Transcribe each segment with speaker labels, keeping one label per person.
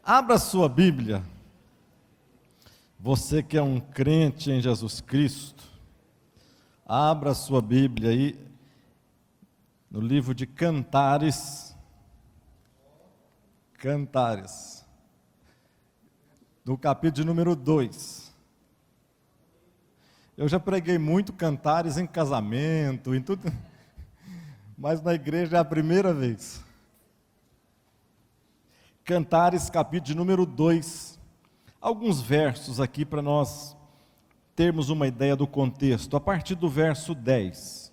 Speaker 1: Abra sua Bíblia, você que é um crente em Jesus Cristo, abra sua Bíblia aí, no livro de Cantares, no capítulo de número 2. Eu já preguei muito Cantares em casamento, em tudo, mas na igreja é a primeira vez. Cantares, capítulo de número 2. Alguns versos aqui para nós termos uma ideia do contexto. A partir do verso 10.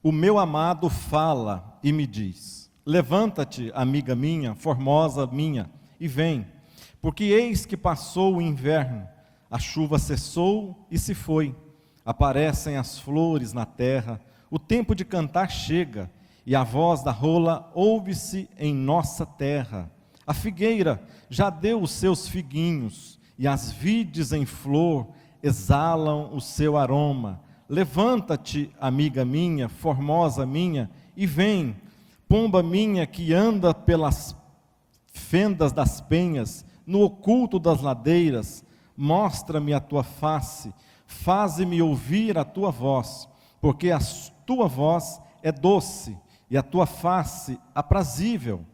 Speaker 1: O meu amado fala e me diz: levanta-te, amiga minha, formosa minha, e vem, porque eis que passou o inverno, a chuva cessou e se foi, aparecem as flores na terra, o tempo de cantar chega, e a voz da rola ouve-se em nossa terra. A figueira já deu os seus figuinhos, e as vides em flor exalam o seu aroma. Levanta-te, amiga minha, formosa minha, e vem, pomba minha que anda pelas fendas das penhas, no oculto das ladeiras, mostra-me a tua face, faze-me ouvir a tua voz, porque a tua voz é doce, e a tua face aprazível.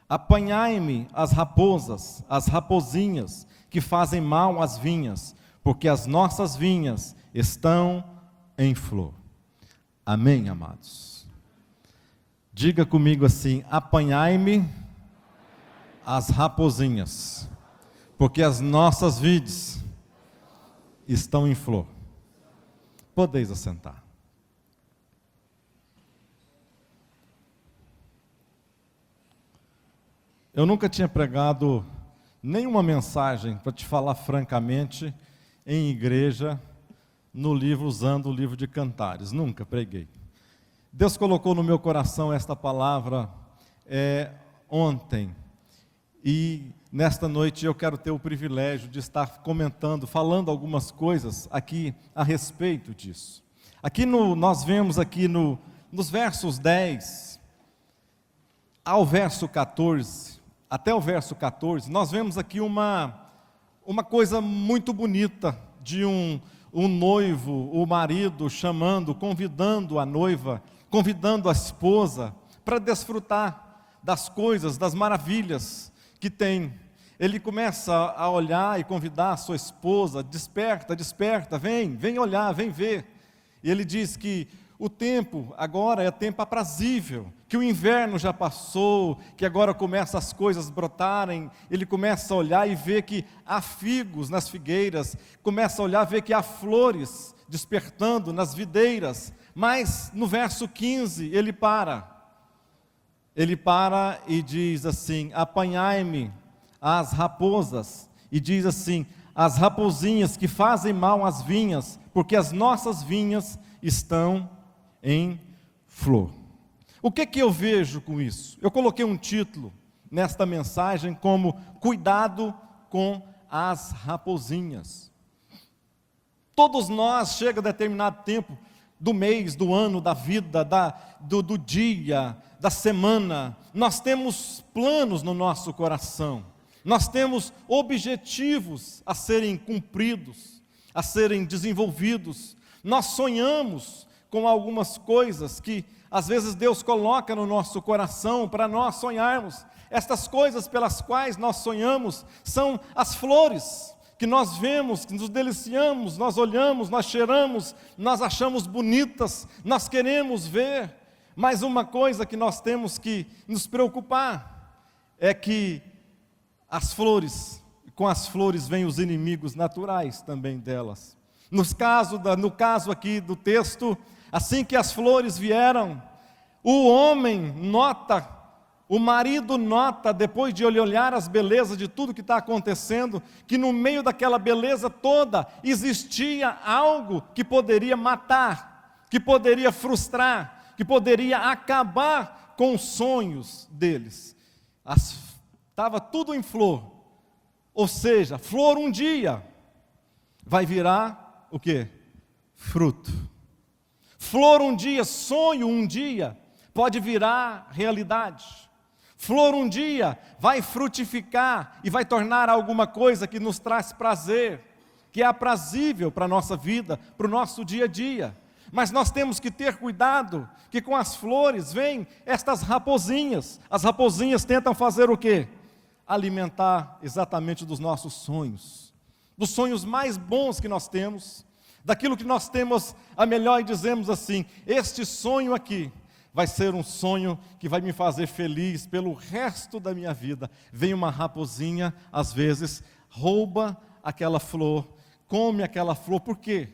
Speaker 1: Apanhai-me as raposas, as rapozinhas, que fazem mal às vinhas, porque as nossas vinhas estão em flor. Amém, amados? Diga comigo assim: apanhai-me as rapozinhas, porque as nossas vides estão em flor. Podeis assentar. Eu nunca tinha pregado nenhuma mensagem, para te falar francamente, em igreja, usando o livro de Cantares. Nunca preguei. Deus colocou no meu coração esta palavra ontem. E nesta noite eu quero ter o privilégio de estar comentando, falando algumas coisas aqui a respeito disso. Nós vemos aqui nos versos 10 ao verso 14, até o verso 14, nós vemos aqui uma coisa muito bonita de um noivo, o marido chamando, convidando a noiva, convidando a esposa para desfrutar das coisas, das maravilhas que tem. Ele começa a olhar e convidar a sua esposa: desperta, desperta, vem olhar, vem ver. E ele diz que o tempo agora é tempo aprazível, que o inverno já passou, que agora começam as coisas brotarem. Ele começa a olhar e ver que há figos nas figueiras, começa a olhar e ver que há flores despertando nas videiras. Mas no verso 15 ele para e diz assim: apanhai-me as raposas, e diz assim: as rapozinhas que fazem mal às vinhas, porque as nossas vinhas estão em flor. O que eu vejo com isso? Eu coloquei um título nesta mensagem como cuidado com as rapozinhas. Todos nós, chega a determinado tempo do mês, do ano, da vida, do dia, da semana, nós temos planos no nosso coração, nós temos objetivos a serem cumpridos, a serem desenvolvidos. Nós sonhamos com algumas coisas que às vezes Deus coloca no nosso coração para nós sonharmos. Estas coisas pelas quais nós sonhamos são as flores que nós vemos, que nos deliciamos, nós olhamos, nós cheiramos, nós achamos bonitas, nós queremos ver. Mas uma coisa que nós temos que nos preocupar é que com as flores vêm os inimigos naturais também delas. No caso aqui do texto, assim que as flores vieram, o homem nota, o marido nota, depois de ele olhar as belezas de tudo que está acontecendo, que no meio daquela beleza toda, existia algo que poderia matar, que poderia frustrar, que poderia acabar com os sonhos deles. Estava tudo em flor, ou seja, flor um dia vai virar o quê? Fruto. Flor um dia, sonho um dia, pode virar realidade. Flor um dia vai frutificar e vai tornar alguma coisa que nos traz prazer, que é aprazível para a nossa vida, para o nosso dia a dia. Mas nós temos que ter cuidado, que com as flores vêm estas raposinhas. As raposinhas tentam fazer o quê? Alimentar exatamente dos nossos sonhos, dos sonhos mais bons que nós temos, daquilo que nós temos a melhor e dizemos assim: este sonho aqui vai ser um sonho que vai me fazer feliz pelo resto da minha vida. Vem uma raposinha, às vezes, rouba aquela flor, come aquela flor. Por quê?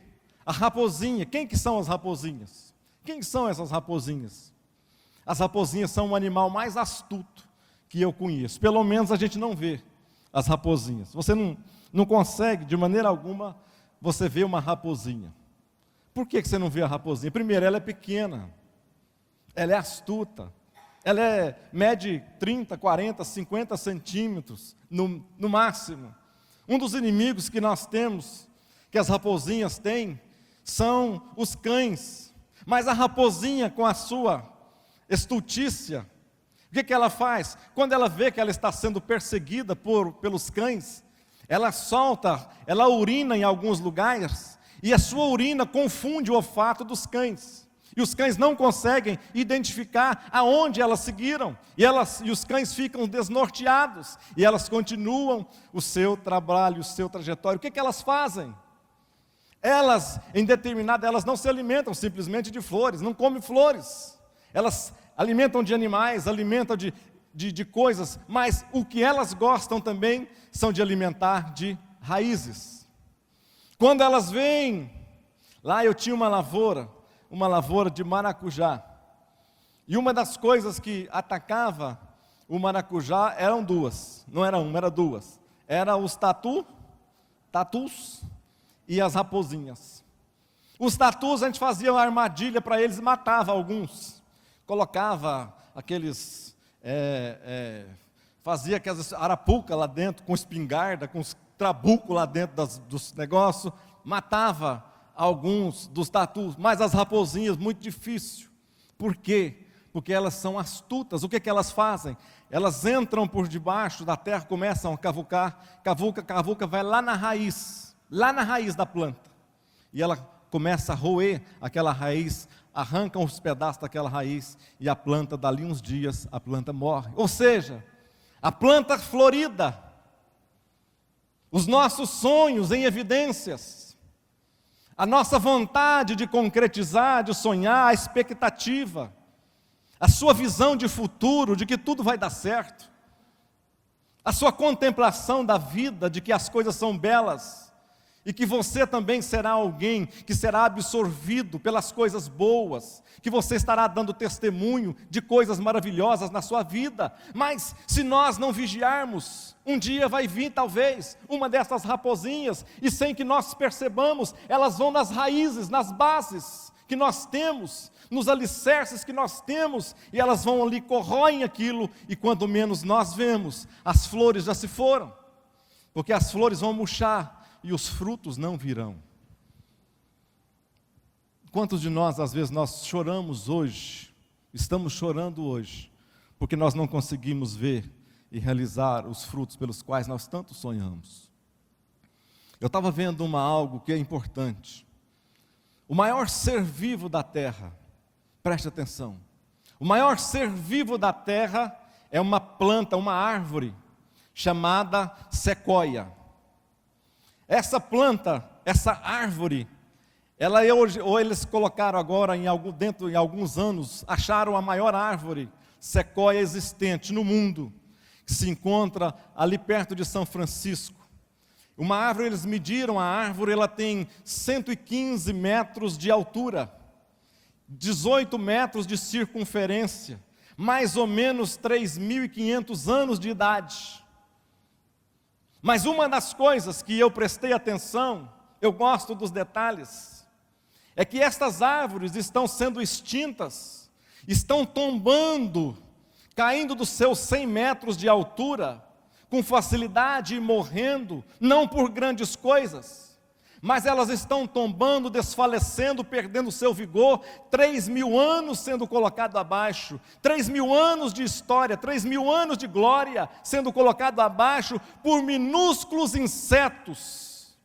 Speaker 1: A raposinha, quem que são as raposinhas? Quem são essas raposinhas? As raposinhas são o animal mais astuto que eu conheço. Pelo menos a gente não vê as raposinhas. Você não consegue, de maneira alguma, você ver uma raposinha. Por que você não vê a raposinha? Primeiro, ela é pequena. Ela é astuta, mede 30, 40, 50 centímetros no máximo. Um dos inimigos que nós temos, que as raposinhas têm, são os cães. Mas a raposinha, com a sua estultícia, o que ela faz? Quando ela vê que ela está sendo perseguida pelos cães, ela solta, ela urina em alguns lugares, e a sua urina confunde o olfato dos cães. E os cães não conseguem identificar aonde elas seguiram. E os cães ficam desnorteados. E elas continuam o seu trabalho, o seu trajetório. O que elas fazem? Elas não se alimentam simplesmente de flores, não comem flores. Elas alimentam de animais, alimentam de coisas. Mas o que elas gostam também são de alimentar de raízes. Quando elas vêm, lá eu tinha uma lavoura de maracujá. E uma das coisas que atacava o maracujá eram duas. Não era uma, era duas. Era os tatus e as raposinhas. Os tatus, a gente fazia uma armadilha para eles e matava alguns. Colocava aqueles... fazia aquelas arapuca lá dentro, com espingarda, com os trabucos lá dentro dos negócios. Matava alguns dos tatus, mas as raposinhas, muito difícil. Por quê? Porque elas são astutas. O que elas fazem? Elas entram por debaixo da terra, começam a cavucar, cavuca, vai lá na raiz da planta. E ela começa a roer aquela raiz, arrancam os pedaços daquela raiz, e a planta, dali uns dias, a planta morre. Ou seja, a planta florida, os nossos sonhos em evidências, a nossa vontade de concretizar, de sonhar, a expectativa, a sua visão de futuro, de que tudo vai dar certo, a sua contemplação da vida, de que as coisas são belas, e que você também será alguém que será absorvido pelas coisas boas, que você estará dando testemunho de coisas maravilhosas na sua vida. Mas se nós não vigiarmos, um dia vai vir talvez uma dessas raposinhas, e sem que nós percebamos, elas vão nas raízes, nas bases que nós temos, nos alicerces que nós temos, e elas vão ali, corroem aquilo, e quando menos nós vemos, as flores já se foram, porque as flores vão murchar, e os frutos não virão. Quantos de nós, às vezes, nós choramos hoje, estamos chorando hoje, porque nós não conseguimos ver e realizar os frutos pelos quais nós tanto sonhamos. Eu estava vendo algo que é importante. O maior ser vivo da terra, preste atenção, o maior ser vivo da terra é uma planta, uma árvore, chamada sequoia. Essa planta, essa árvore, ou eles colocaram agora, em alguns anos, acharam a maior árvore sequoia existente no mundo, que se encontra ali perto de São Francisco. Uma árvore, eles mediram a árvore, ela tem 115 metros de altura, 18 metros de circunferência, mais ou menos 3.500 anos de idade. Mas uma das coisas que eu prestei atenção, eu gosto dos detalhes, é que estas árvores estão sendo extintas, estão tombando, caindo dos seus 100 metros de altura, com facilidade e morrendo, não por grandes coisas, mas elas estão tombando, desfalecendo, perdendo seu vigor. 3.000 anos sendo colocado abaixo, 3.000 anos de história, 3.000 anos de glória sendo colocado abaixo por minúsculos insetos,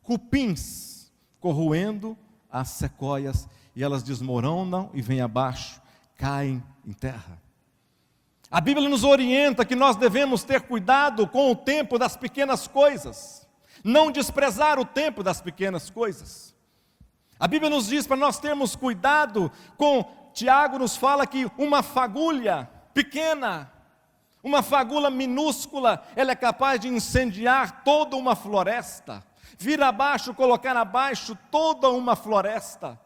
Speaker 1: cupins, corroendo as sequoias, e elas desmoronam e vêm abaixo, caem em terra. A Bíblia nos orienta que nós devemos ter cuidado com o tempo das pequenas coisas, não desprezar o tempo das pequenas coisas. A Bíblia nos diz para nós termos cuidado com, Tiago nos fala que uma fagulha pequena, uma fagulha minúscula, ela é capaz de incendiar toda uma floresta, vir abaixo, colocar abaixo toda uma floresta.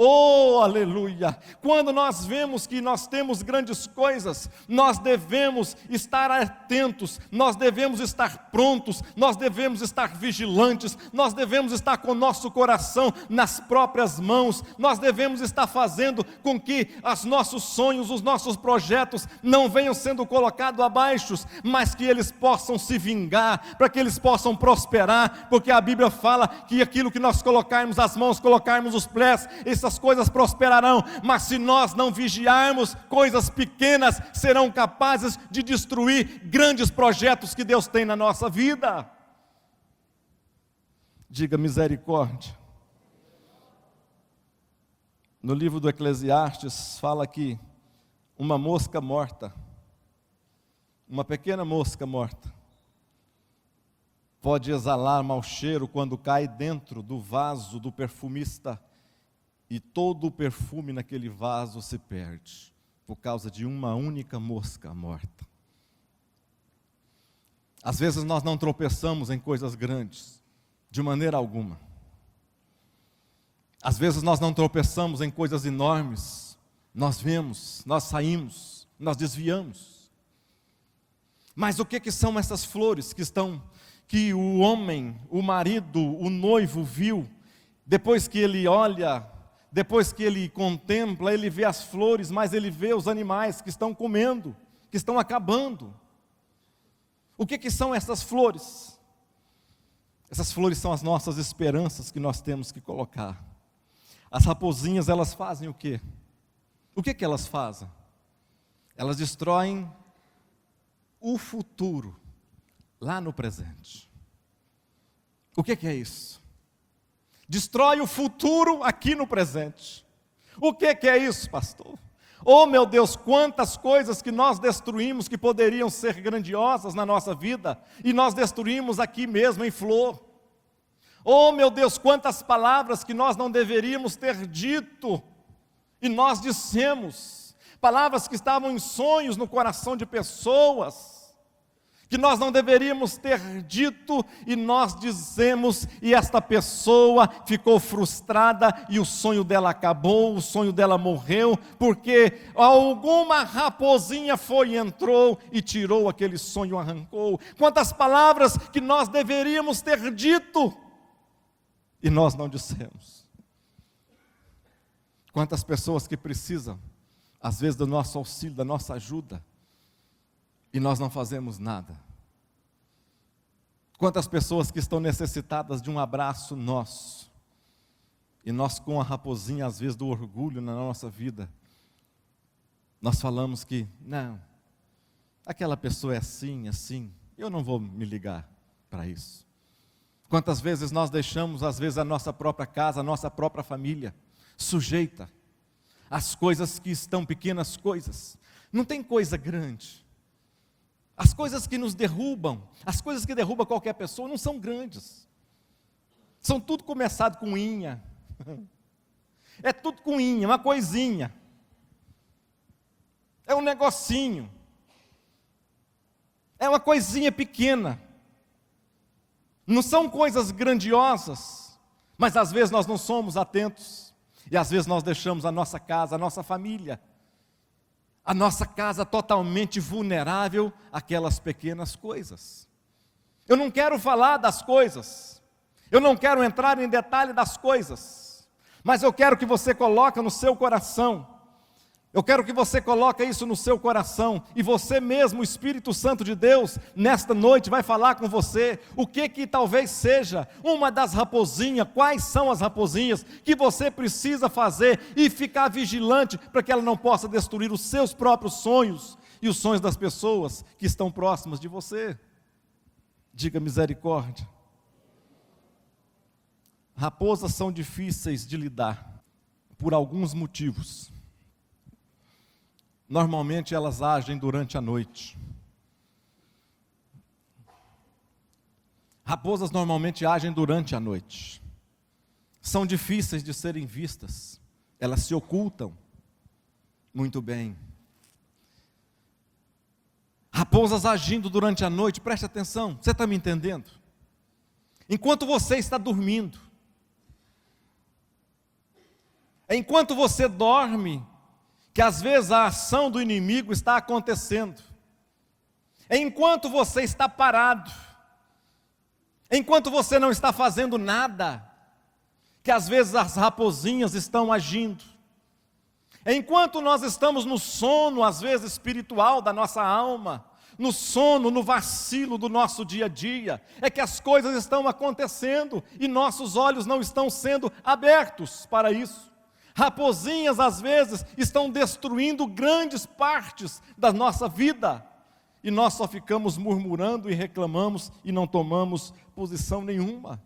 Speaker 1: Oh, aleluia! Quando nós vemos que nós temos grandes coisas, nós devemos estar atentos, nós devemos estar prontos, nós devemos estar vigilantes, nós devemos estar com o nosso coração nas próprias mãos, nós devemos estar fazendo com que os nossos sonhos, os nossos projetos não venham sendo colocados abaixo, mas que eles possam se vingar, para que eles possam prosperar, porque a Bíblia fala que aquilo que nós colocarmos as mãos, colocarmos os pés, essas coisas prosperarão, mas se nós não vigiarmos, coisas pequenas serão capazes de destruir grandes projetos que Deus tem na nossa vida. Diga misericórdia. No livro do Eclesiastes fala que uma mosca morta, uma pequena mosca morta, pode exalar mau cheiro quando cai dentro do vaso do perfumista, e todo o perfume naquele vaso se perde, por causa de uma única mosca morta. Às vezes nós não tropeçamos em coisas grandes, de maneira alguma. Às vezes nós não tropeçamos em coisas enormes, nós vemos, nós saímos, nós desviamos. Mas o que são essas flores que o homem, o marido, o noivo viu, depois que ele olha, depois que ele contempla, ele vê as flores, mas ele vê os animais que estão comendo, que estão acabando. O que são essas flores? Essas flores são as nossas esperanças que nós temos que colocar. As raposinhas, elas fazem o quê? O que elas fazem? Elas destroem o futuro, lá no presente. O que é isso? Destrói o futuro aqui no presente. O que é isso, pastor? Oh, meu Deus, quantas coisas que nós destruímos que poderiam ser grandiosas na nossa vida, e nós destruímos aqui mesmo em Flor. Oh, meu Deus, quantas palavras que nós não deveríamos ter dito, e nós dissemos, palavras que estavam em sonhos no coração de pessoas, que nós não deveríamos ter dito, e nós dizemos, e esta pessoa ficou frustrada, e o sonho dela acabou, o sonho dela morreu, porque alguma raposinha foi e entrou, e tirou aquele sonho, arrancou. Quantas palavras que nós deveríamos ter dito, e nós não dissemos. Quantas pessoas que precisam, às vezes, do nosso auxílio, da nossa ajuda, e nós não fazemos nada. Quantas pessoas que estão necessitadas de um abraço nosso, e nós, com a raposinha, às vezes, do orgulho na nossa vida, nós falamos que, não, aquela pessoa é assim, assim, eu não vou me ligar para isso. Quantas vezes nós deixamos, às vezes, a nossa própria casa, a nossa própria família, sujeita às coisas que estão, pequenas coisas. Não tem coisa grande. As coisas que nos derrubam, as coisas que derrubam qualquer pessoa, não são grandes. São tudo começado com inha. É tudo com inha, uma coisinha. É um negocinho. É uma coisinha pequena. Não são coisas grandiosas, mas às vezes nós não somos atentos. E às vezes nós deixamos a nossa casa, a nossa família, a nossa casa totalmente vulnerável àquelas pequenas coisas. Eu não quero falar das coisas, eu não quero entrar em detalhe das coisas, mas eu quero que você coloque no seu coração Eu quero que você coloque isso no seu coração, e você mesmo, o Espírito Santo de Deus, nesta noite vai falar com você, o que talvez seja uma das raposinhas, quais são as raposinhas que você precisa fazer e ficar vigilante para que ela não possa destruir os seus próprios sonhos e os sonhos das pessoas que estão próximas de você. Diga misericórdia. Raposas são difíceis de lidar, por alguns motivos. Normalmente elas agem durante a noite. Raposas normalmente agem durante a noite. São difíceis de serem vistas. Elas se ocultam muito bem. Raposas agindo durante a noite, preste atenção, você está me entendendo? Enquanto você está dormindo, enquanto você dorme, que às vezes a ação do inimigo está acontecendo, enquanto você está parado, enquanto você não está fazendo nada, que às vezes as raposinhas estão agindo, enquanto nós estamos no sono, às vezes espiritual da nossa alma, no sono, no vacilo do nosso dia a dia, é que as coisas estão acontecendo e nossos olhos não estão sendo abertos para isso. Raposinhas às vezes estão destruindo grandes partes da nossa vida, e nós só ficamos murmurando e reclamamos e não tomamos posição nenhuma.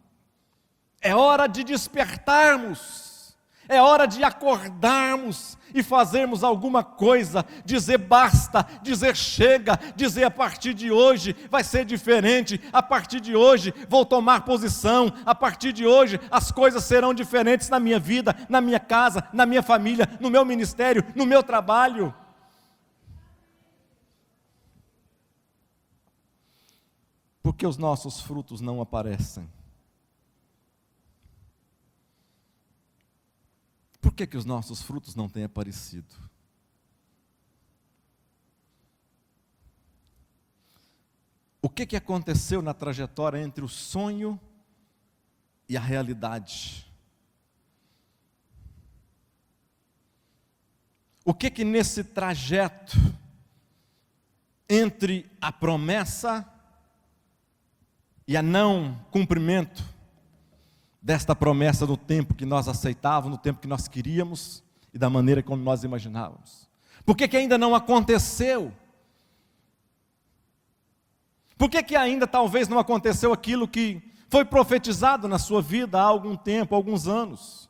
Speaker 1: É hora de despertarmos, é hora de acordarmos e fazermos alguma coisa, dizer basta, dizer chega, dizer a partir de hoje vai ser diferente, a partir de hoje vou tomar posição, a partir de hoje as coisas serão diferentes na minha vida, na minha casa, na minha família, no meu ministério, no meu trabalho. Porque os nossos frutos não aparecem? Por que os nossos frutos não têm aparecido? O que aconteceu na trajetória entre o sonho e a realidade? O que nesse trajeto entre a promessa e a não cumprimento desta promessa no tempo que nós aceitávamos, no tempo que nós queríamos e da maneira como nós imaginávamos? Por que ainda não aconteceu? Por que ainda talvez não aconteceu aquilo que foi profetizado na sua vida há algum tempo, há alguns anos?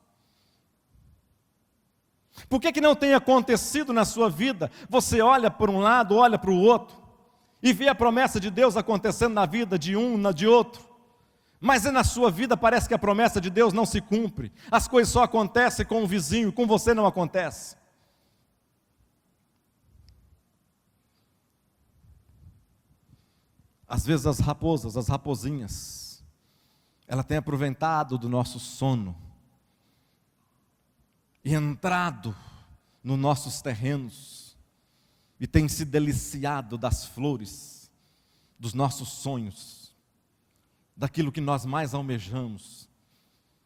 Speaker 1: Por que não tem acontecido na sua vida? Você olha para um lado, olha para o outro, e vê a promessa de Deus acontecendo na vida de um, na de outro. Mas na sua vida parece que a promessa de Deus não se cumpre. As coisas só acontecem com o vizinho, com você não acontece. Às vezes as raposas, as raposinhas, ela tem aproveitado do nosso sono e entrado nos nossos terrenos e tem se deliciado das flores, dos nossos sonhos, daquilo que nós mais almejamos,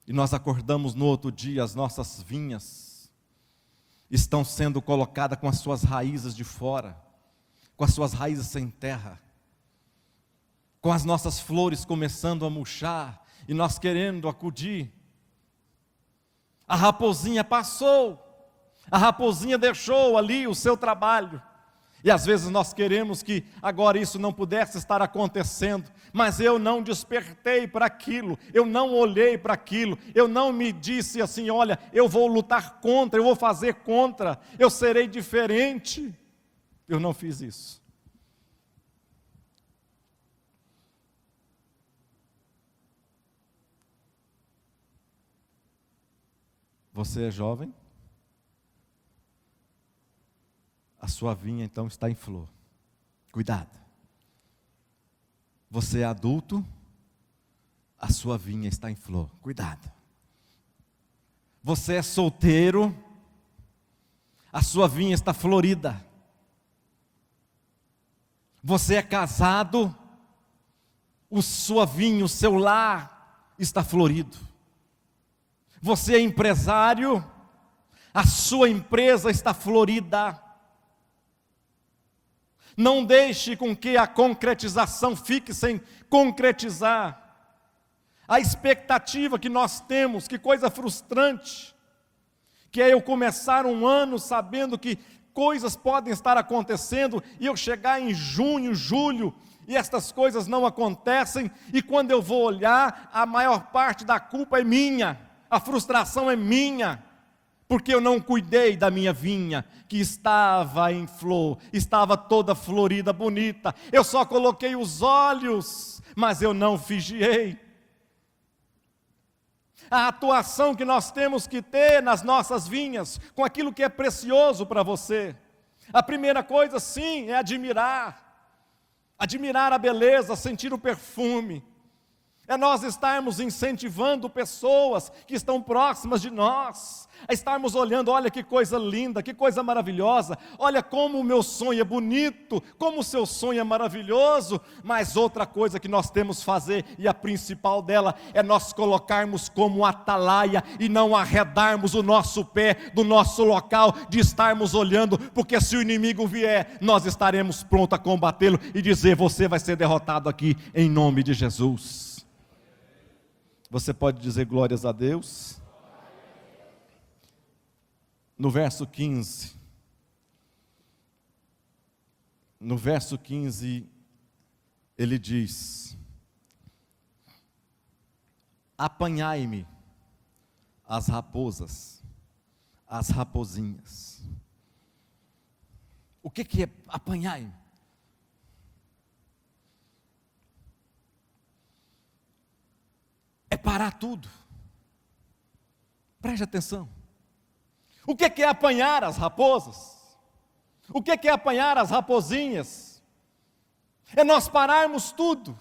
Speaker 1: e nós acordamos no outro dia, as nossas vinhas estão sendo colocadas com as suas raízes de fora, com as suas raízes sem terra, com as nossas flores começando a murchar, e nós querendo acudir. A raposinha passou, a raposinha deixou ali o seu trabalho, e às vezes nós queremos que agora isso não pudesse estar acontecendo, mas eu não despertei para aquilo, eu não olhei para aquilo, eu não me disse assim, olha, eu vou lutar contra, eu vou fazer contra, eu serei diferente. Eu não fiz isso. Você é jovem? A sua vinha então está em flor. Cuidado. Você é adulto, a sua vinha está em flor. Cuidado. Você é solteiro, a sua vinha está florida. Você é casado, sua vinha, o seu lar está florido. Você é empresário, A sua empresa está florida. Não deixe com que a concretização fique sem concretizar. A expectativa que nós temos, que coisa frustrante, que é eu começar um ano sabendo que coisas podem estar acontecendo, e eu chegar em junho, julho, e estas coisas não acontecem, e quando eu vou olhar, a maior parte da culpa é minha, a frustração é minha, porque eu não cuidei da minha vinha, que estava em flor, estava toda florida, bonita, eu só coloquei os olhos, mas eu não vigiei. A atuação que nós temos que ter nas nossas vinhas, com aquilo que é precioso para você. A primeira coisa, sim, é admirar a beleza, sentir o perfume. É nós estarmos incentivando pessoas que estão próximas de nós, a estarmos olhando, olha que coisa linda, que coisa maravilhosa, olha como o meu sonho é bonito, como o seu sonho é maravilhoso, mas outra coisa que nós temos que fazer, e a principal dela, é nós colocarmos como atalaia, e não arredarmos o nosso pé do nosso local, de estarmos olhando, porque se o inimigo vier, nós estaremos prontos a combatê-lo, e dizer, você vai ser derrotado aqui, em nome de Jesus. Você pode dizer glórias a Deus? No verso 15, ele diz: apanhai-me as raposas, as raposinhas. O que é apanhai-me? É parar tudo. Preste atenção. O que é apanhar as raposas? O que é apanhar as raposinhas? É nós pararmos tudo,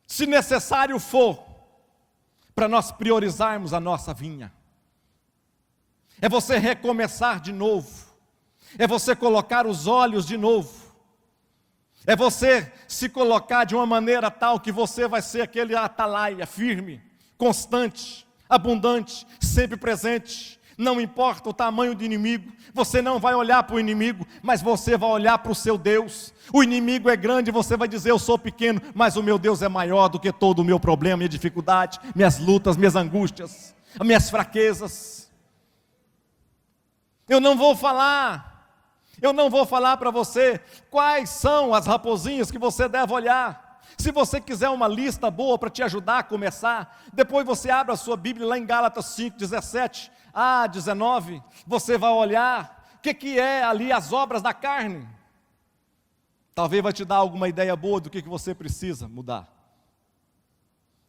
Speaker 1: se necessário for, para nós priorizarmos a nossa vinha. É você recomeçar de novo. É você colocar os olhos de novo. É você se colocar de uma maneira tal que você vai ser aquele atalaia firme, constante, abundante, sempre presente. Não importa o tamanho do inimigo, você não vai olhar para o inimigo, mas você vai olhar para o seu Deus. O inimigo é grande, você vai dizer, eu sou pequeno, mas o meu Deus é maior do que todo o meu problema, minha dificuldade, minhas lutas, minhas angústias, as minhas fraquezas. Eu não vou falar para você quais são as raposinhas que você deve olhar. Se você quiser uma lista boa para te ajudar a começar, depois você abre a sua Bíblia lá em Gálatas 5, 17 a 19, você vai olhar o que é ali as obras da carne. Talvez vai te dar alguma ideia boa do que você precisa mudar.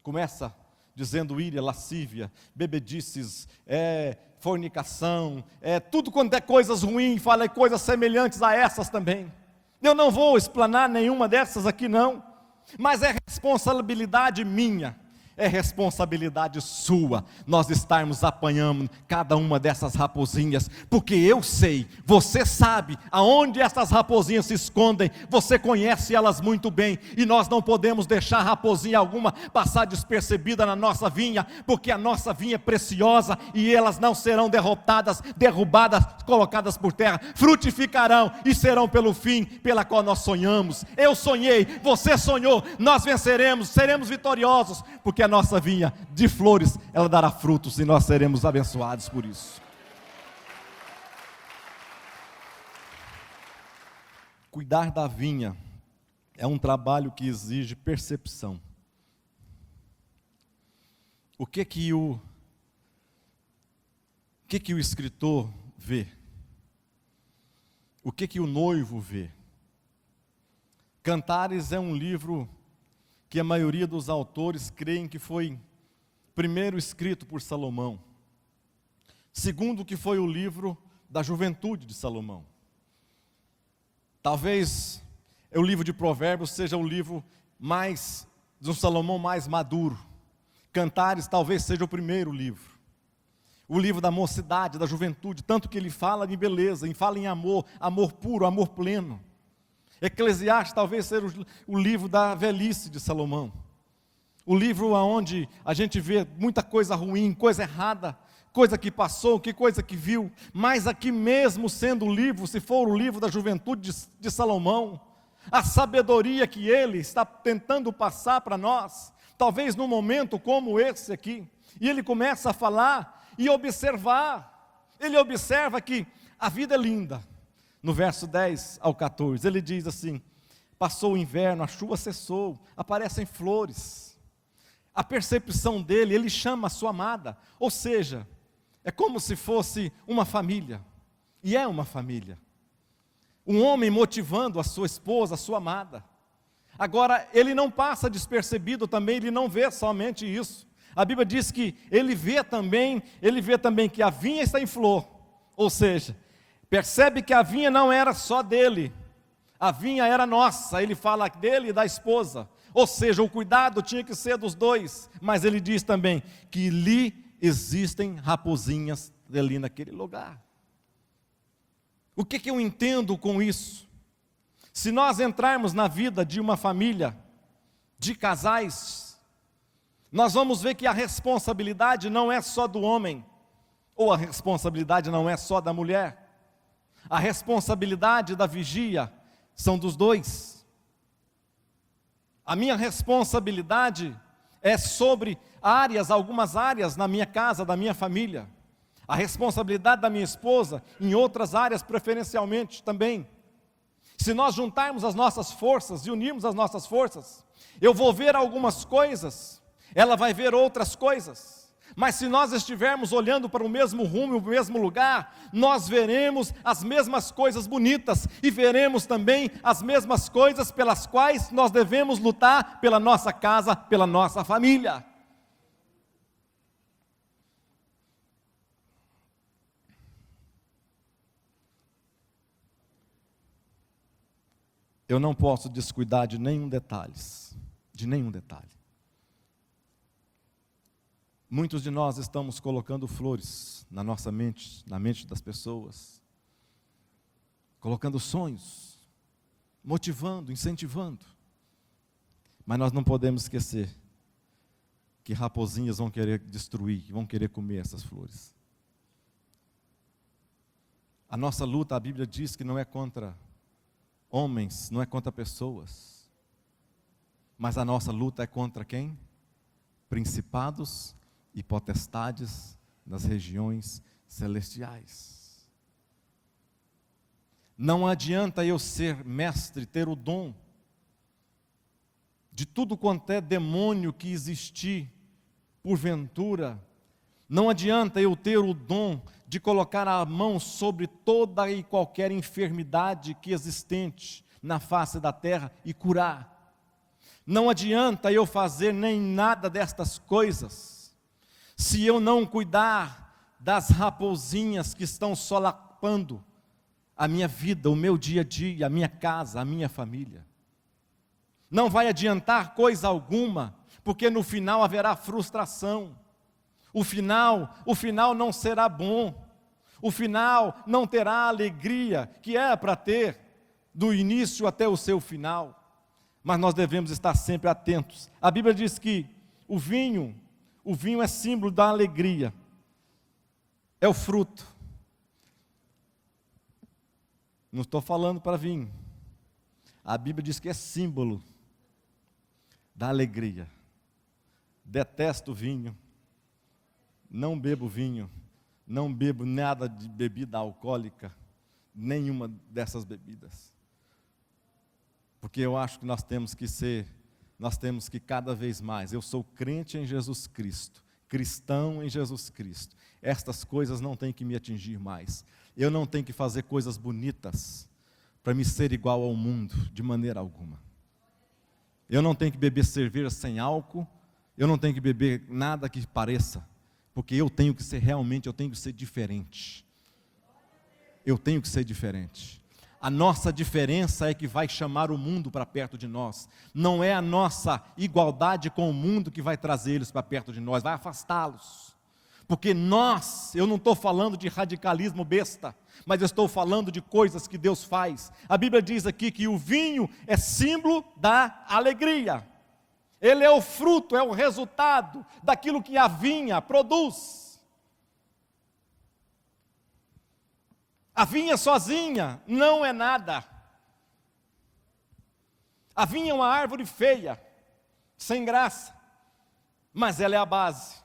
Speaker 1: Começa dizendo íria, lascívia, bebedices, fornicação, tudo quanto é coisas ruins, fala coisas semelhantes a essas também. Eu não vou explanar nenhuma dessas aqui não, mas é responsabilidade minha, é responsabilidade sua, nós estarmos apanhando cada uma dessas raposinhas, porque eu sei, você sabe, aonde essas raposinhas se escondem, você conhece elas muito bem, e nós não podemos deixar raposinha alguma passar despercebida na nossa vinha, porque a nossa vinha é preciosa, e elas não serão derrotadas, derrubadas, colocadas por terra, frutificarão, e serão pelo fim, pela qual nós sonhamos. Eu sonhei, você sonhou, nós venceremos, seremos vitoriosos, porque a nossa vinha de flores, ela dará frutos e nós seremos abençoados por isso. Cuidar da vinha é um trabalho que exige percepção. O que o escritor vê? O que o noivo vê? Cantares é um livro que a maioria dos autores creem que foi primeiro escrito por Salomão. Segundo, que foi o livro da juventude de Salomão. Talvez o livro de Provérbios seja o livro mais, de um Salomão mais maduro. Cantares talvez seja o primeiro livro. O livro da mocidade, da juventude, tanto que ele fala em beleza, e fala em amor, amor puro, amor pleno. Eclesiastes talvez seja o livro da velhice de Salomão. O livro onde a gente vê muita coisa ruim, coisa errada, coisa que passou, que coisa que viu, mas aqui mesmo sendo o livro, se for o livro da juventude de Salomão, a sabedoria que ele está tentando passar para nós, talvez num momento como esse aqui, e ele começa a falar e observar, ele observa que a vida é linda. No verso 10 ao 14, ele diz assim: passou o inverno, a chuva cessou, aparecem flores. A percepção dele, ele chama a sua amada, ou seja, é como se fosse uma família, e é uma família. Um homem motivando a sua esposa, a sua amada. Agora, ele não passa despercebido também, ele não vê somente isso. A Bíblia diz que ele vê também que a vinha está em flor, ou seja, percebe que a vinha não era só dele, a vinha era nossa, ele fala dele e da esposa, ou seja, o cuidado tinha que ser dos dois, mas ele diz também que lhe existem raposinhas ali naquele lugar. O que eu entendo com isso? Se nós entrarmos na vida de uma família, de casais, nós vamos ver que a responsabilidade não é só do homem, ou a responsabilidade não é só da mulher, a responsabilidade da vigia são dos dois. A minha responsabilidade é sobre algumas áreas na minha casa, da minha família. A responsabilidade da minha esposa em outras áreas preferencialmente também. Se nós juntarmos as nossas forças e unirmos as nossas forças, eu vou ver algumas coisas, ela vai ver outras coisas. Mas se nós estivermos olhando para o mesmo rumo, o mesmo lugar, nós veremos as mesmas coisas bonitas e veremos também as mesmas coisas pelas quais nós devemos lutar pela nossa casa, pela nossa família. Eu não posso descuidar de nenhum detalhe. Muitos de nós estamos colocando flores na nossa mente, na mente das pessoas, colocando sonhos, motivando, incentivando, mas nós não podemos esquecer que raposinhas vão querer destruir, vão querer comer essas flores. A nossa luta, a Bíblia diz que não é contra homens, não é contra pessoas, mas a nossa luta é contra quem? Principados e potestades nas regiões celestiais. Não adianta eu ser mestre, ter o dom de tudo quanto é demônio que existir, porventura, não adianta eu ter o dom de colocar a mão sobre toda e qualquer enfermidade que existente na face da terra e curar. Não adianta eu fazer nem nada destas coisas, se eu não cuidar das raposinhas que estão solapando a minha vida, o meu dia a dia, a minha casa, a minha família. Não vai adiantar coisa alguma, porque no final haverá frustração. O final não será bom. O final não terá a alegria que é para ter do início até o seu final. Mas nós devemos estar sempre atentos. A Bíblia diz que o vinho é símbolo da alegria. É o fruto. Não estou falando para vinho. A Bíblia diz que é símbolo da alegria. Detesto vinho. Não bebo vinho. Não bebo nada de bebida alcoólica. Nenhuma dessas bebidas. Porque eu acho que nós temos que cada vez mais, eu sou crente em Jesus Cristo, cristão em Jesus Cristo, estas coisas não têm que me atingir mais, eu não tenho que fazer coisas bonitas, para me ser igual ao mundo, de maneira alguma, eu não tenho que beber cerveja sem álcool, eu não tenho que beber nada que pareça, porque eu tenho que ser diferente, A nossa diferença é que vai chamar o mundo para perto de nós. Não é a nossa igualdade com o mundo que vai trazer eles para perto de nós, vai afastá-los. Porque eu não estou falando de radicalismo besta, mas eu estou falando de coisas que Deus faz. A Bíblia diz aqui que o vinho é símbolo da alegria. Ele é o fruto, é o resultado daquilo que a vinha produz. A vinha sozinha não é nada. A vinha é uma árvore feia, sem graça, mas ela é a base.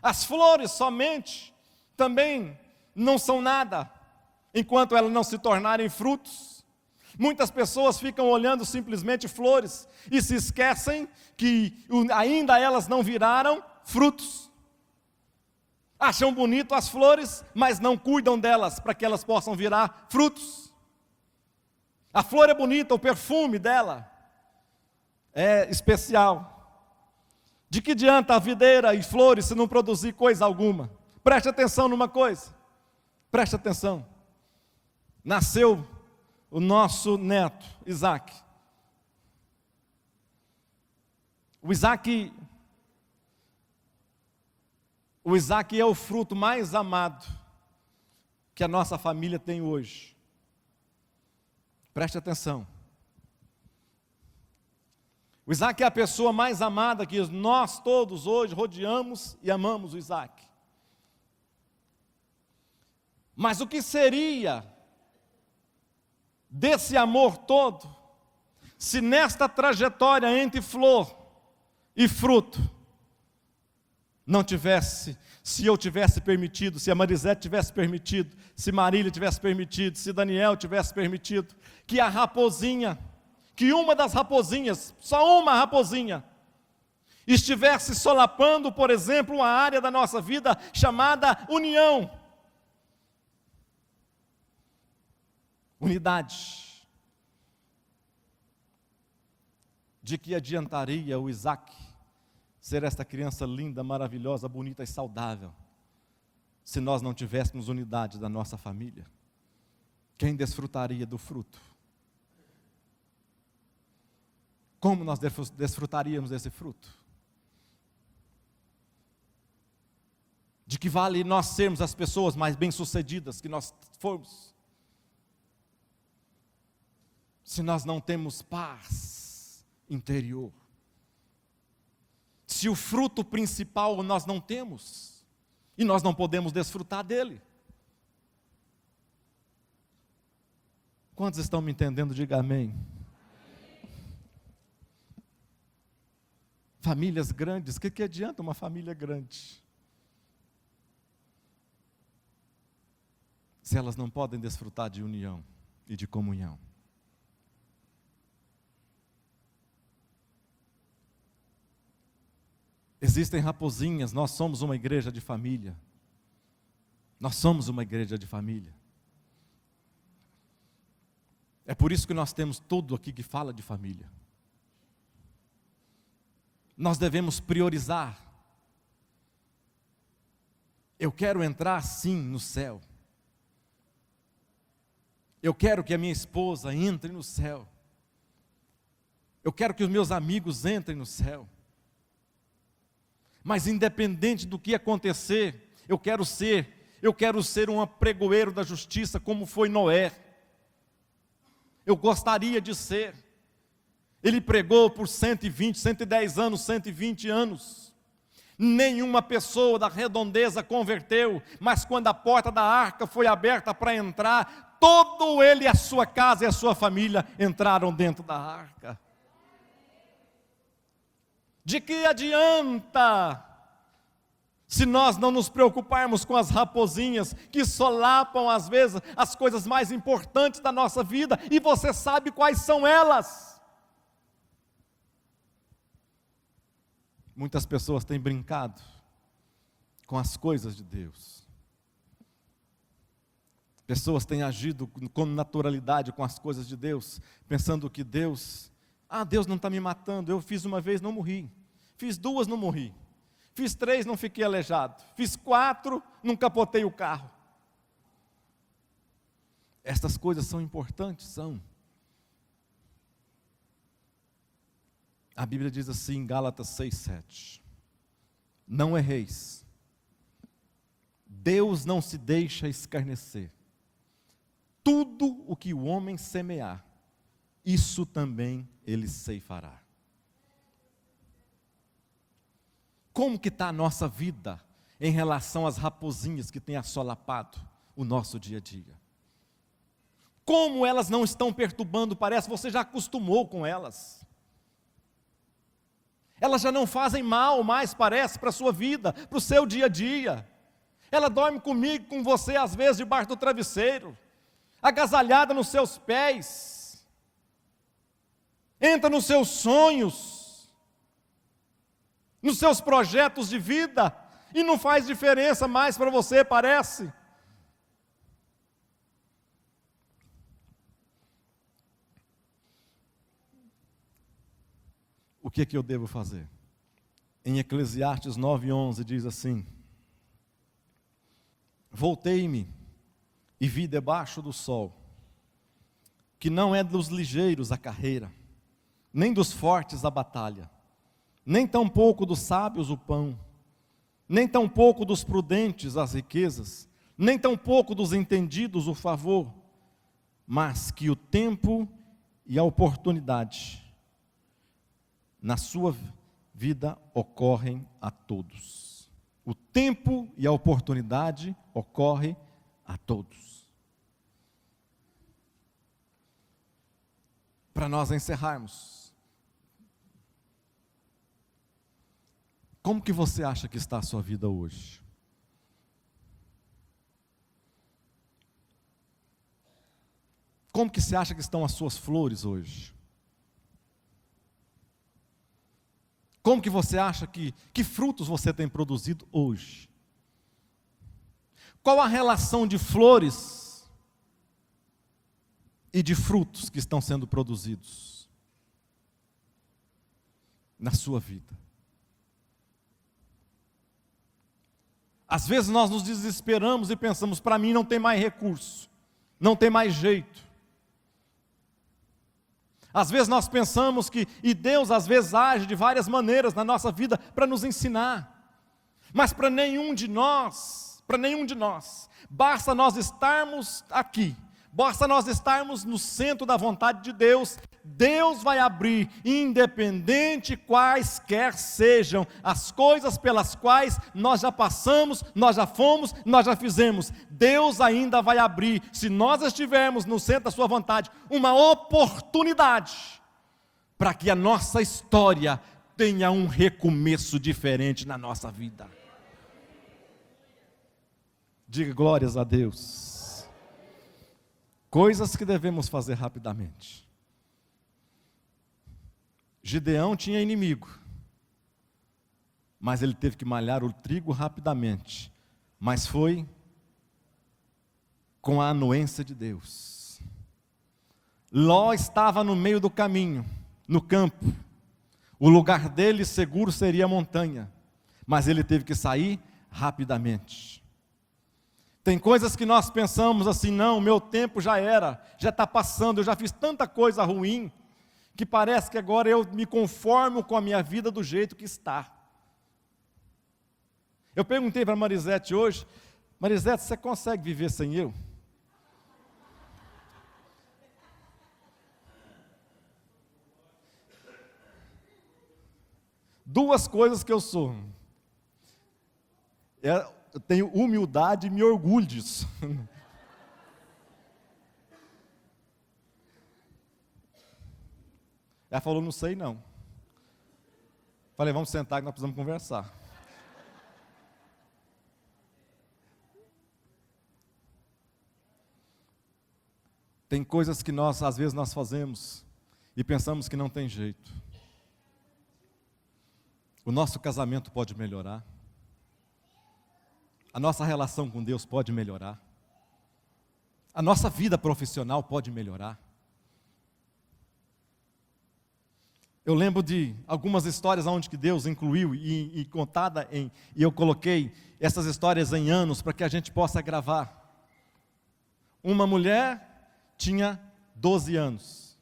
Speaker 1: As flores somente também não são nada, enquanto elas não se tornarem frutos. Muitas pessoas ficam olhando simplesmente flores e se esquecem que ainda elas não viraram frutos. Acham bonito as flores, mas não cuidam delas para que elas possam virar frutos. A flor é bonita, o perfume dela é especial. De que adianta a videira e flores se não produzir coisa alguma? Preste atenção numa coisa, preste atenção. Nasceu o nosso neto, Isaac. O Isaac é o fruto mais amado que a nossa família tem hoje. Preste atenção. O Isaac é a pessoa mais amada que nós todos hoje rodeamos e amamos o Isaac. Mas o que seria desse amor todo, se nesta trajetória entre flor e fruto, não tivesse, se eu tivesse permitido, se a Marisete tivesse permitido, se Marília tivesse permitido, se Daniel tivesse permitido, que a raposinha, que uma das raposinhas, só uma raposinha, estivesse solapando, por exemplo, uma área da nossa vida chamada união. Unidade. De que adiantaria o Isaac ser esta criança linda, maravilhosa, bonita e saudável, se nós não tivéssemos unidade da nossa família? Quem desfrutaria do fruto? Como nós desfrutaríamos desse fruto? De que vale nós sermos as pessoas mais bem-sucedidas que nós formos, se nós não temos paz interior? Se o fruto principal nós não temos, e nós não podemos desfrutar dele. Quantos estão me entendendo? Diga amém. Famílias grandes, o que adianta uma família grande, se elas não podem desfrutar de união e de comunhão? Existem raposinhas, nós somos uma igreja de família. Nós somos uma igreja de família. É por isso que nós temos tudo aqui que fala de família. Nós devemos priorizar. Eu quero entrar sim no céu. Eu quero que a minha esposa entre no céu. Eu quero que os meus amigos entrem no céu. Mas independente do que acontecer, eu quero ser um pregoeiro da justiça como foi Noé. Eu gostaria de ser. Ele pregou por 110 anos, 120 anos. Nenhuma pessoa da redondeza converteu, mas quando a porta da arca foi aberta para entrar, todo ele, a sua casa e a sua família entraram dentro da arca. De que adianta se nós não nos preocuparmos com as raposinhas que solapam às vezes as coisas mais importantes da nossa vida, e você sabe quais são elas? Muitas pessoas têm brincado com as coisas de Deus. Pessoas têm agido com naturalidade com as coisas de Deus, pensando que Deus não está me matando. Eu fiz uma vez, não morri. Fiz 2, não morri. Fiz 3, não fiquei aleijado. Fiz 4, não capotei o carro. Estas coisas são importantes, são. A Bíblia diz assim em Gálatas 6:7: não erreis, Deus não se deixa escarnecer. Tudo o que o homem semear, isso também ele ceifará. Como que está a nossa vida em relação às raposinhas que têm assolapado o nosso dia a dia. Como elas não estão perturbando, parece, você já acostumou com elas. Elas já não fazem mal mais, parece, para a sua vida, para o seu dia a dia. Ela dorme comigo, com você, às vezes, debaixo do travesseiro, agasalhada nos seus pés, entra nos seus sonhos, nos seus projetos de vida, e não faz diferença mais para você, parece. O que eu devo fazer? Em Eclesiastes 9:11 diz assim: voltei-me e vi debaixo do sol, que não é dos ligeiros a carreira, nem dos fortes a batalha, nem tampouco dos sábios o pão, nem tampouco dos prudentes as riquezas, nem tampouco dos entendidos o favor, mas que o tempo e a oportunidade na sua vida ocorrem a todos. O tempo e a oportunidade ocorrem a todos. Para nós encerrarmos, como que você acha que está a sua vida hoje? Como que você acha que estão as suas flores hoje? Como que você acha que frutos você tem produzido hoje? Qual a relação de flores e de frutos que estão sendo produzidos na sua vida? Às vezes nós nos desesperamos e pensamos, para mim não tem mais recurso, não tem mais jeito. Às vezes nós pensamos e Deus às vezes age de várias maneiras na nossa vida para nos ensinar. Mas para nenhum de nós, basta nós estarmos aqui, basta nós estarmos no centro da vontade de Deus, Deus vai abrir, independente quaisquer sejam as coisas pelas quais nós já passamos, nós já fomos, nós já fizemos, Deus ainda vai abrir, se nós estivermos no centro da sua vontade, uma oportunidade para que a nossa história tenha um recomeço diferente na nossa vida. Diga glórias a Deus. Coisas que devemos fazer rapidamente. Gideão tinha inimigo, mas ele teve que malhar o trigo rapidamente, mas foi com a anuência de Deus. Ló estava no meio do caminho, no campo, o lugar dele seguro seria a montanha, mas ele teve que sair rapidamente. Tem coisas que nós pensamos assim, não, meu tempo já era, já está passando, eu já fiz tanta coisa ruim, que parece que agora eu me conformo com a minha vida do jeito que está. Eu perguntei para a Marisete hoje, Marisete, você consegue viver sem eu? Duas coisas que eu sou. Eu tenho humildade e me orgulho disso. Ela falou, não sei não. Falei, vamos sentar que nós precisamos conversar. Tem coisas que às vezes nós fazemos e pensamos que não tem jeito. O nosso casamento pode melhorar. A nossa relação com Deus pode melhorar. A nossa vida profissional pode melhorar. Eu lembro de algumas histórias onde que Deus incluiu e contada e eu coloquei essas histórias em anos para que a gente possa gravar. Uma mulher tinha 12 anos.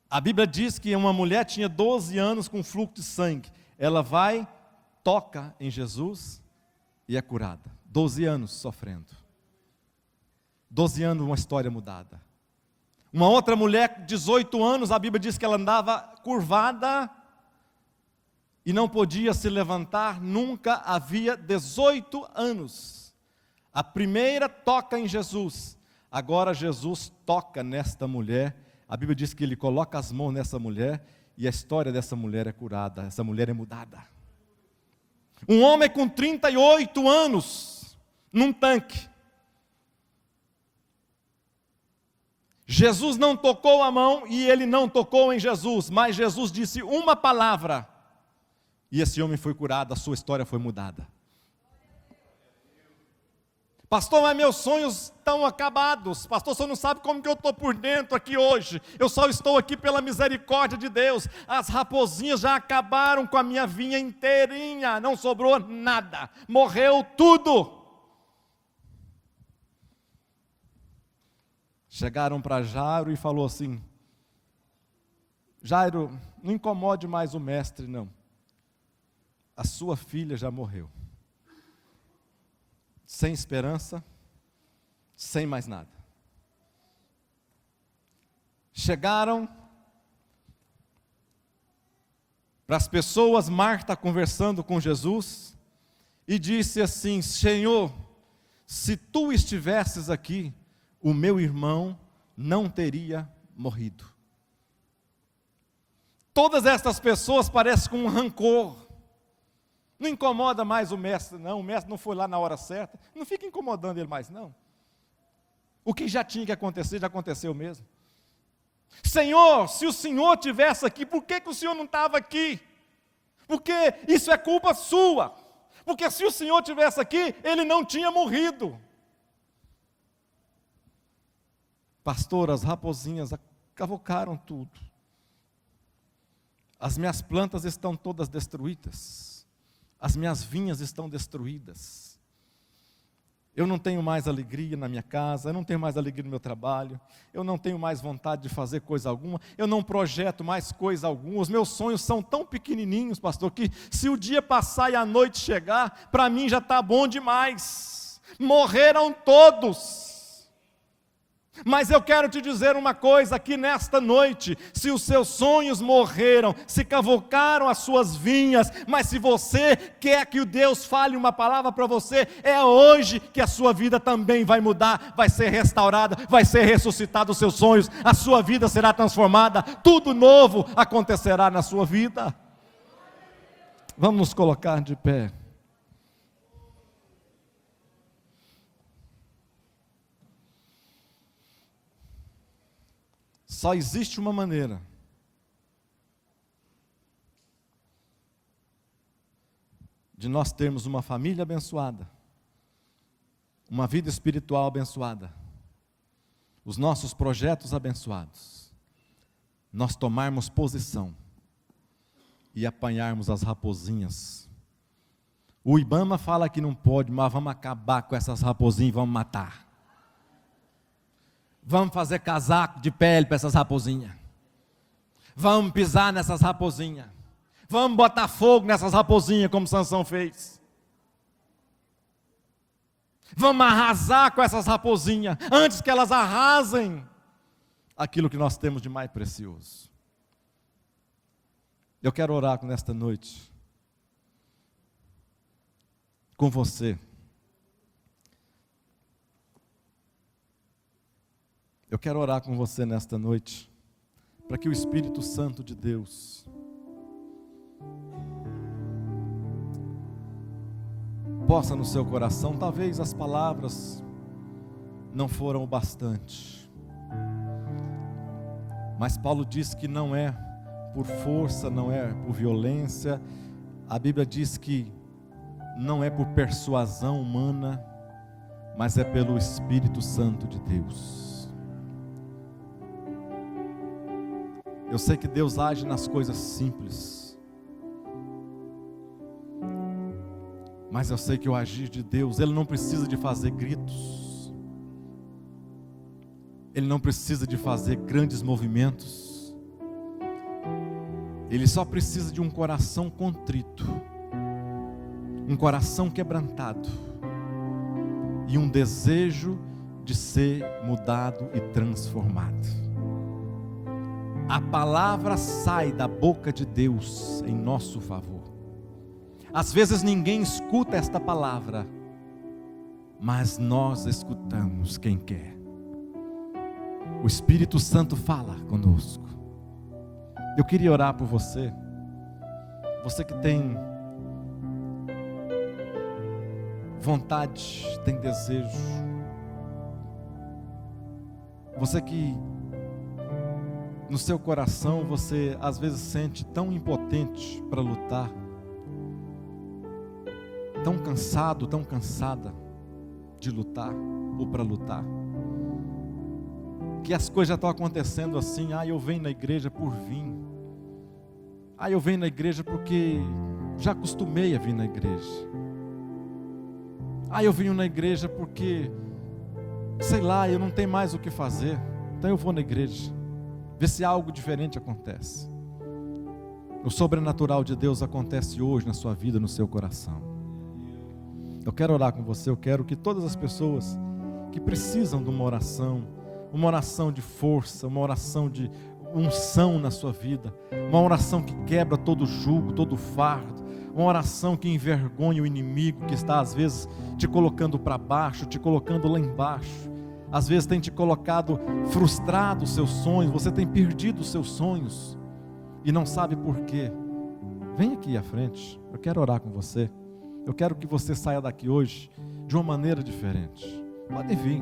Speaker 1: A Bíblia diz que uma mulher tinha 12 anos com fluxo de sangue. Ela vai, toca em Jesus e é curada. 12 anos sofrendo. 12 anos uma história mudada. Uma outra mulher, 18 anos, a Bíblia diz que ela andava curvada e não podia se levantar, nunca havia 18 anos. A primeira toca em Jesus. Agora Jesus toca nesta mulher. A Bíblia diz que ele coloca as mãos nessa mulher e a história dessa mulher é curada. Essa mulher é mudada. Um homem com 38 anos, num tanque. Jesus não tocou a mão e ele não tocou em Jesus, mas Jesus disse uma palavra e esse homem foi curado, a sua história foi mudada. Pastor, mas meus sonhos estão acabados. Pastor, você não sabe como que eu estou por dentro aqui hoje. Eu só estou aqui pela misericórdia de Deus. As raposinhas já acabaram com a minha vinha inteirinha. Não sobrou nada. Morreu tudo. Chegaram para Jairo e falou assim: Jairo, não incomode mais o mestre não. A sua filha já morreu. Sem esperança, sem mais nada. Chegaram para as pessoas, Marta conversando com Jesus, e disse assim: Senhor, se tu estivesses aqui, o meu irmão não teria morrido. Todas estas pessoas parecem com um rancor. Não incomoda mais o mestre não foi lá na hora certa, não fica incomodando ele mais não. O que já tinha que acontecer, já aconteceu mesmo. Senhor, se o Senhor estivesse aqui, por que o Senhor não estava aqui? Porque isso é culpa sua, porque se o Senhor estivesse aqui, ele não tinha morrido. Pastor, as raposinhas cavocaram tudo, as minhas plantas estão todas destruídas. As minhas vinhas estão destruídas. Eu não tenho mais alegria na minha casa, eu não tenho mais alegria no meu trabalho, eu não tenho mais vontade de fazer coisa alguma, eu não projeto mais coisa alguma, os meus sonhos são tão pequenininhos, pastor, que se o dia passar e a noite chegar, para mim já está bom demais. Morreram todos. Mas eu quero te dizer uma coisa aqui nesta noite: se os seus sonhos morreram, se cavocaram as suas vinhas, mas se você quer que o Deus fale uma palavra para você, é hoje que a sua vida também vai mudar, vai ser restaurada, vai ser ressuscitado os seus sonhos, a sua vida será transformada, tudo novo acontecerá na sua vida. Vamos nos colocar de pé. Só existe uma maneira de nós termos uma família abençoada, uma vida espiritual abençoada, os nossos projetos abençoados, nós tomarmos posição e apanharmos as raposinhas. O Ibama fala que não pode, mas vamos acabar com essas raposinhas e vamos matar. Vamos fazer casaco de pele para essas raposinhas. Vamos pisar nessas raposinhas. Vamos botar fogo nessas raposinhas, como Sansão fez. Vamos arrasar com essas raposinhas, antes que elas arrasem aquilo que nós temos de mais precioso. Eu quero orar nesta noite com você. Eu quero orar com você nesta noite, para que o Espírito Santo de Deus possa no seu coração, talvez as palavras não foram o bastante, mas Paulo diz que não é por força, não é por violência, a Bíblia diz que não é por persuasão humana, mas é pelo Espírito Santo de Deus. Eu sei que Deus age nas coisas simples, mas eu sei que o agir de Deus, Ele não precisa de fazer gritos, Ele não precisa de fazer grandes movimentos, Ele só precisa de um coração contrito, um coração quebrantado e um desejo de ser mudado e transformado. A palavra sai da boca de Deus em nosso favor. Às vezes ninguém escuta esta palavra, mas nós escutamos quem quer. O Espírito Santo fala conosco. Eu queria orar por você, você que tem vontade, tem desejo, você que no seu coração você às vezes sente tão impotente para lutar, tão cansado, tão cansada de lutar ou para lutar, que as coisas já estão acontecendo assim. Eu venho na igreja por vir, eu venho na igreja porque já acostumei a vir na igreja, eu venho na igreja porque, sei lá, eu não tenho mais o que fazer, então eu vou na igreja, ver se algo diferente acontece. O sobrenatural de Deus acontece hoje na sua vida, no seu coração. Eu quero orar com você, eu quero que todas as pessoas que precisam de uma oração de força, uma oração de unção na sua vida, uma oração que quebra todo jugo, todo fardo, uma oração que envergonha o inimigo que está às vezes te colocando para baixo, te colocando lá embaixo, às vezes tem te colocado frustrado os seus sonhos, você tem perdido os seus sonhos e não sabe por quê. Vem aqui à frente, eu quero orar com você. Eu quero que você saia daqui hoje de uma maneira diferente. Podem vir.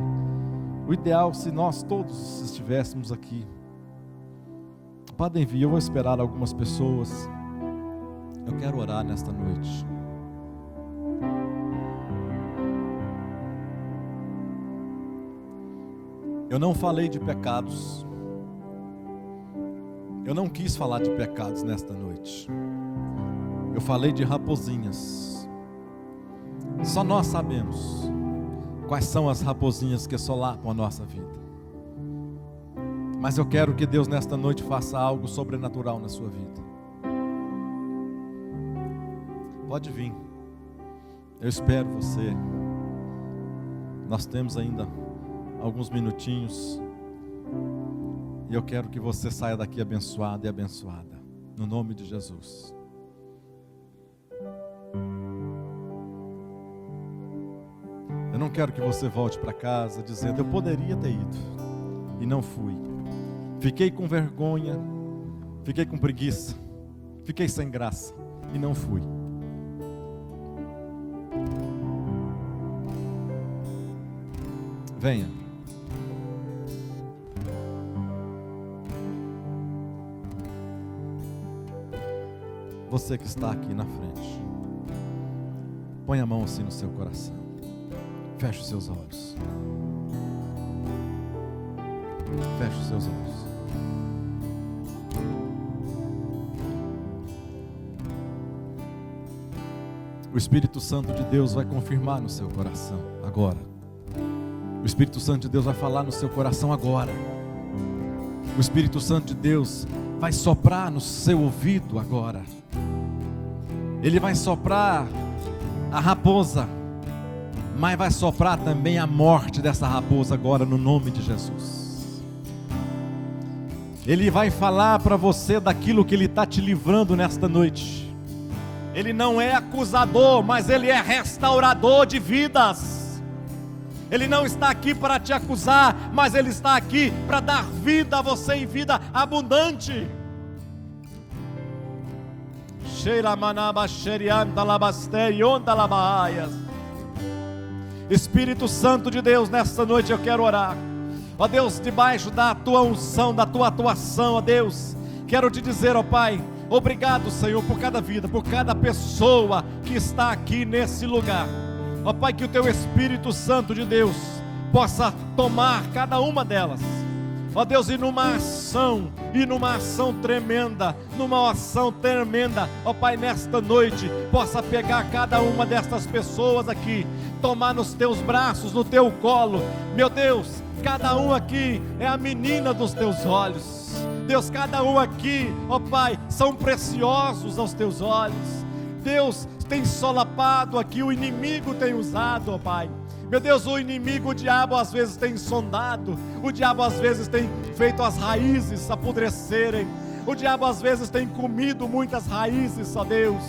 Speaker 1: O ideal se nós todos estivéssemos aqui. Podem vir, eu vou esperar algumas pessoas. Eu quero orar nesta noite. Eu não falei de pecados. Eu não quis falar de pecados nesta noite. Eu falei de raposinhas. Só nós sabemos quais são as raposinhas que solapam a nossa vida. Mas eu quero que Deus nesta noite faça algo sobrenatural na sua vida. Pode vir. Eu espero você. Nós temos ainda alguns minutinhos. E eu quero que você saia daqui abençoado e abençoada. No nome de Jesus. Eu não quero que você volte para casa dizendo: eu poderia ter ido e não fui. Fiquei com vergonha, fiquei com preguiça, fiquei sem graça e não fui. Venha. Você que está aqui na frente, põe a mão assim no seu coração. Feche os seus olhos. Feche os seus olhos. O Espírito Santo de Deus vai confirmar no seu coração agora. O Espírito Santo de Deus vai falar no seu coração agora. O Espírito Santo de Deus vai soprar no seu ouvido agora. Ele vai soprar a raposa, mas vai soprar também a morte dessa raposa agora, no nome de Jesus. Ele vai falar para você daquilo que Ele está te livrando nesta noite. Ele não é acusador, mas Ele é restaurador de vidas. Ele não está aqui para te acusar, mas Ele está aqui para dar vida a você e vida abundante. Espírito Santo de Deus, nesta noite eu quero orar. Ó Deus, debaixo da tua unção, da tua atuação, ó Deus, quero te dizer, ó Pai, obrigado, Senhor, por cada vida, por cada pessoa que está aqui nesse lugar. Ó Pai, que o teu Espírito Santo de Deus possa tomar cada uma delas, ó Deus, e numa ação tremenda, ó Pai, nesta noite, possa pegar cada uma destas pessoas aqui, tomar nos teus braços, no teu colo, meu Deus, cada um aqui é a menina dos teus olhos, Deus, cada um aqui, ó Pai, são preciosos aos teus olhos, Deus, tem solapado aqui, o inimigo tem usado, ó Pai, meu Deus, o inimigo, o diabo às vezes tem sondado, o diabo às vezes tem feito as raízes apodrecerem, o diabo às vezes tem comido muitas raízes, ó Deus,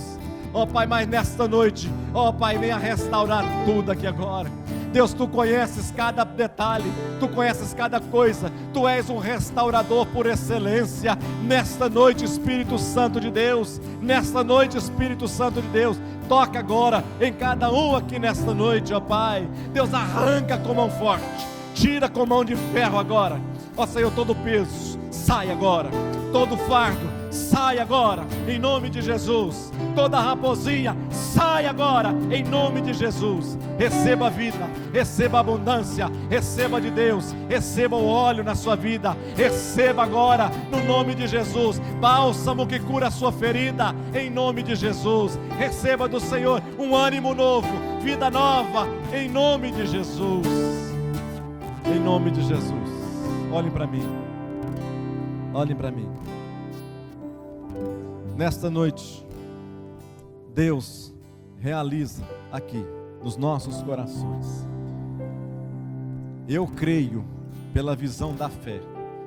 Speaker 1: ó Pai, mas nesta noite, ó Pai, venha restaurar tudo aqui agora, Deus, Tu conheces cada detalhe, Tu conheces cada coisa, Tu és um restaurador por excelência. Nesta noite, Espírito Santo de Deus, nesta noite, Espírito Santo de Deus, toca agora em cada um aqui nesta noite, ó Pai. Deus, arranca com mão forte, tira com mão de ferro agora, ó Senhor, todo peso, sai agora, todo fardo, sai agora, em nome de Jesus. Toda raposinha, sai agora, em nome de Jesus. Receba a vida, receba a abundância, receba de Deus, receba o óleo na sua vida, receba agora, no nome de Jesus, bálsamo que cura a sua ferida, em nome de Jesus. Receba do Senhor um ânimo novo, vida nova, em nome de Jesus. Em nome de Jesus. Olhem para mim, olhem para mim. Nesta noite, Deus realiza aqui nos nossos corações. Eu creio pela visão da fé.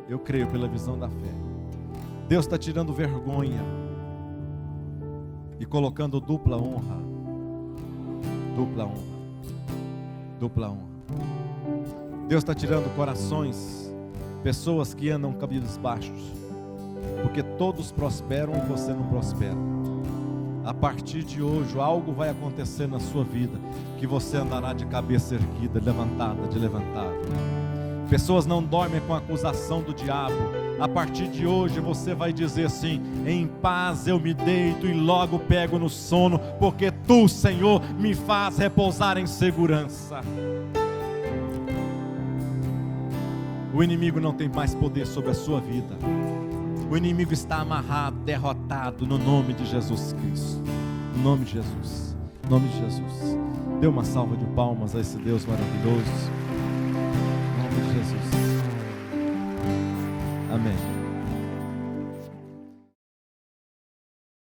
Speaker 1: Eu creio pela visão da fé. Deus está tirando vergonha e colocando dupla honra. Dupla honra. Dupla honra. Deus está tirando corações, pessoas que andam cabelos baixos, porque todos prosperam e você não prospera. A partir de hoje, algo vai acontecer na sua vida, que você andará de cabeça erguida, levantada, de levantada. Pessoas não dormem com a acusação do diabo. A partir de hoje você vai dizer assim: em paz eu me deito e logo pego no sono, porque Tu, Senhor, me faz repousar em segurança. O inimigo não tem mais poder sobre a sua vida. O inimigo está amarrado, derrotado, no nome de Jesus Cristo. No nome de Jesus. No nome de Jesus. Dê uma salva de palmas a esse Deus maravilhoso. No nome de Jesus. Amém.